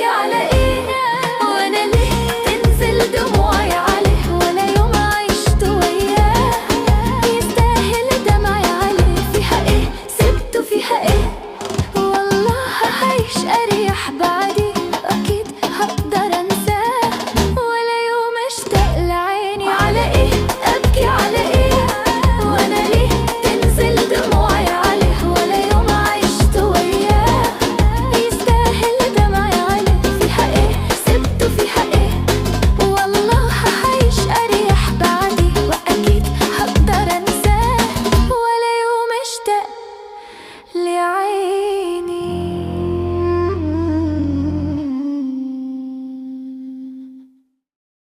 باقي على ايه؟ وانا ليه تنزل دموعي عليه ولا يوم عشت وياه؟ يستاهل دمعي عليه، فيها ايه؟ سبته فيها ايه؟ والله هعيش اريح بعد